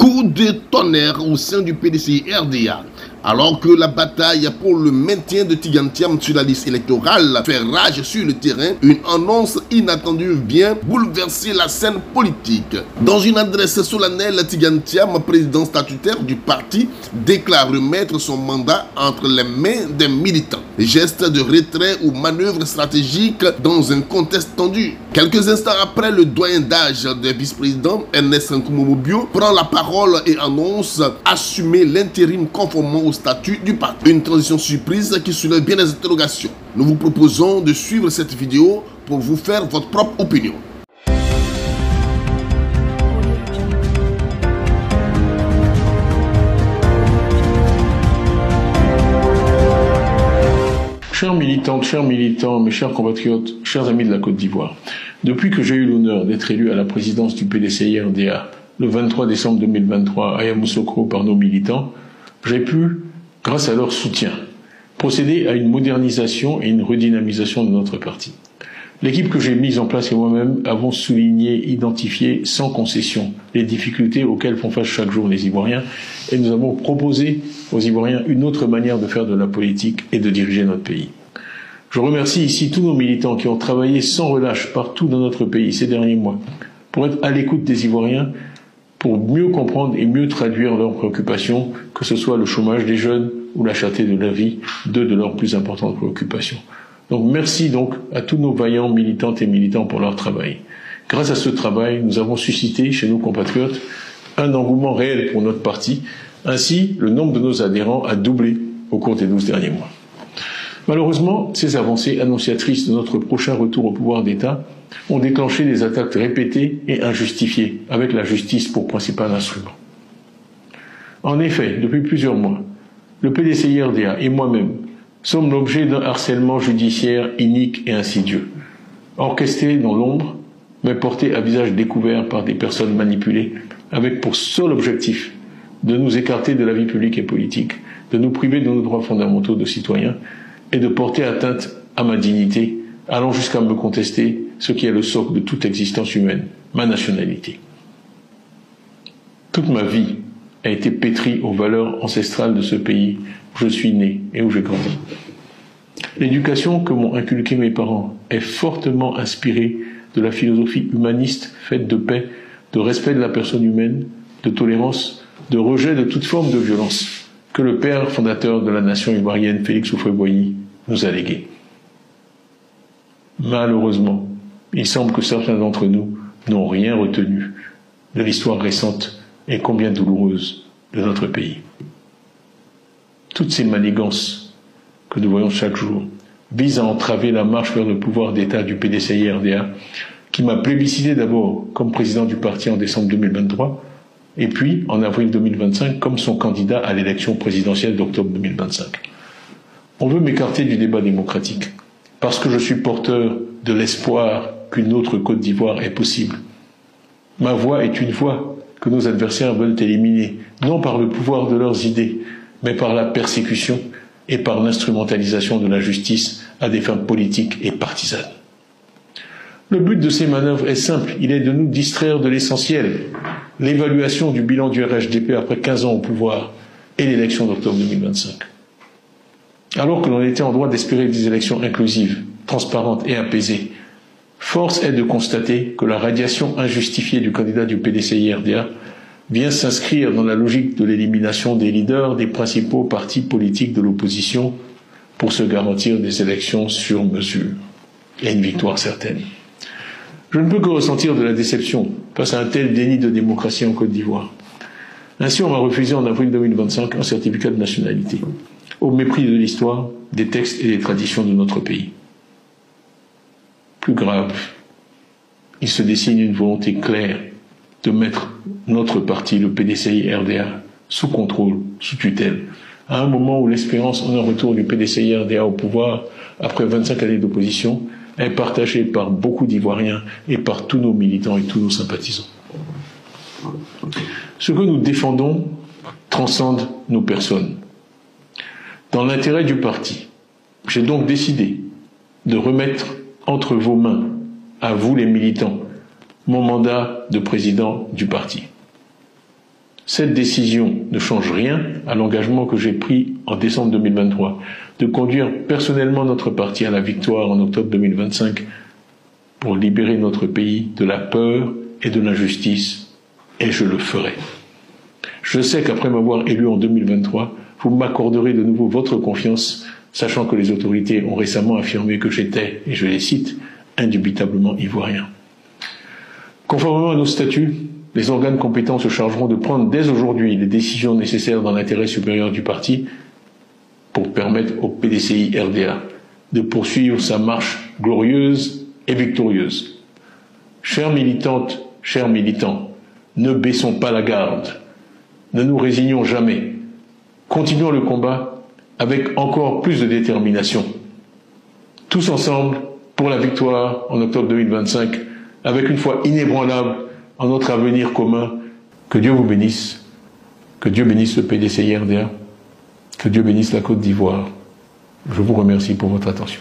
Coup de tonnerre au sein du PDCI RDA. Alors que la bataille pour le maintien de Tidiane Thiam sur la liste électorale fait rage sur le terrain, une annonce inattendue vient bouleverser la scène politique. Dans une adresse solennelle, Tidiane Thiam, président statutaire du parti, déclare remettre son mandat entre les mains des militants. Geste de retrait ou manœuvre stratégique dans un contexte tendu. Quelques instants après, le doyen d'âge des vice-présidents, Ernest Nkoumomobio, prend la parole et annonce assumer l'intérim conformément au statut du parti. Une transition surprise qui soulève bien des interrogations. Nous vous proposons de suivre cette vidéo pour vous faire votre propre opinion. Chers militantes, chers militants, mes chers compatriotes, chers amis de la Côte d'Ivoire, depuis que j'ai eu l'honneur d'être élu à la présidence du PDCI RDA le 23 décembre 2023 à Yamoussoukro par nos militants, j'ai pu, grâce à leur soutien, procéder à une modernisation et une redynamisation de notre parti. L'équipe que j'ai mise en place et moi-même avons souligné, identifié sans concession les difficultés auxquelles font face chaque jour les Ivoiriens et nous avons proposé aux Ivoiriens une autre manière de faire de la politique et de diriger notre pays. Je remercie ici tous nos militants qui ont travaillé sans relâche partout dans notre pays ces derniers mois pour être à l'écoute des Ivoiriens, pour mieux comprendre et mieux traduire leurs préoccupations, que ce soit le chômage des jeunes ou la cherté de la vie, deux de leurs plus importantes préoccupations. Donc merci donc à tous nos vaillants militantes et militants pour leur travail. Grâce à ce travail, nous avons suscité chez nos compatriotes un engouement réel pour notre parti. Ainsi, le nombre de nos adhérents a doublé au cours des 12 derniers mois. Malheureusement, ces avancées annonciatrices de notre prochain retour au pouvoir d'État ont déclenché des attaques répétées et injustifiées, avec la justice pour principal instrument. En effet, depuis plusieurs mois, le PDCI RDA et moi-même sommes l'objet d'un harcèlement judiciaire inique et insidieux, orchestré dans l'ombre, mais porté à visage découvert par des personnes manipulées, avec pour seul objectif de nous écarter de la vie publique et politique, de nous priver de nos droits fondamentaux de citoyens et de porter atteinte à ma dignité, allant jusqu'à me contester ce qui est le socle de toute existence humaine, ma nationalité. Toute ma vie a été pétrie aux valeurs ancestrales de ce pays où je suis né et où j'ai grandi. L'éducation que m'ont inculquée mes parents est fortement inspirée de la philosophie humaniste faite de paix, de respect de la personne humaine, de tolérance, de rejet de toute forme de violence que le père fondateur de la nation ivoirienne, Félix Houphouët-Boigny, nous a légué. Malheureusement, il semble que certains d'entre nous n'ont rien retenu de l'histoire récente et combien douloureuse de notre pays. Toutes ces manigances que nous voyons chaque jour visent à entraver la marche vers le pouvoir d'État du PDCI RDA, qui m'a plébiscité d'abord comme président du parti en décembre 2023, et puis en avril 2025 comme son candidat à l'élection présidentielle d'octobre 2025. On veut m'écarter du débat démocratique, parce que je suis porteur de l'espoir qu'une autre Côte d'Ivoire est possible. Ma voix est une voix que nos adversaires veulent éliminer, non par le pouvoir de leurs idées, mais par la persécution et par l'instrumentalisation de la justice à des fins politiques et partisanes. Le but de ces manœuvres est simple, il est de nous distraire de l'essentiel, l'évaluation du bilan du RHDP après 15 ans au pouvoir et l'élection d'octobre 2025. Alors que l'on était en droit d'espérer des élections inclusives, transparentes et apaisées, force est de constater que la radiation injustifiée du candidat du PDCI RDA vient s'inscrire dans la logique de l'élimination des leaders des principaux partis politiques de l'opposition pour se garantir des élections sur mesure et une victoire certaine. Je ne peux que ressentir de la déception face à un tel déni de démocratie en Côte d'Ivoire. Ainsi, on m'a refusé en avril 2025 un certificat de nationalité, au mépris de l'histoire, des textes et des traditions de notre pays. Plus grave, il se dessine une volonté claire de mettre notre parti, le PDCI RDA, sous contrôle, sous tutelle, à un moment où l'espérance en un retour du PDCI RDA au pouvoir, après 25 années d'opposition, est partagée par beaucoup d'Ivoiriens et par tous nos militants et tous nos sympathisants. Ce que nous défendons transcende nos personnes. Dans l'intérêt du parti, j'ai donc décidé de remettre entre vos mains, à vous les militants, mon mandat de président du parti. Cette décision ne change rien à l'engagement que j'ai pris en décembre 2023 de conduire personnellement notre parti à la victoire en octobre 2025 pour libérer notre pays de la peur et de l'injustice, et je le ferai. Je sais qu'après m'avoir élu en 2023, vous m'accorderez de nouveau votre confiance, sachant que les autorités ont récemment affirmé que j'étais, et je les cite, indubitablement ivoirien. Conformément à nos statuts, les organes compétents se chargeront de prendre dès aujourd'hui les décisions nécessaires dans l'intérêt supérieur du parti pour permettre au PDCI RDA de poursuivre sa marche glorieuse et victorieuse. Chères militantes, chers militants, ne baissons pas la garde, ne nous résignons jamais, continuons le combat avec encore plus de détermination. Tous ensemble pour la victoire en octobre 2025, avec une foi inébranlable en notre avenir commun. Que Dieu vous bénisse, que Dieu bénisse le PDCI RDA, que Dieu bénisse la Côte d'Ivoire. Je vous remercie pour votre attention.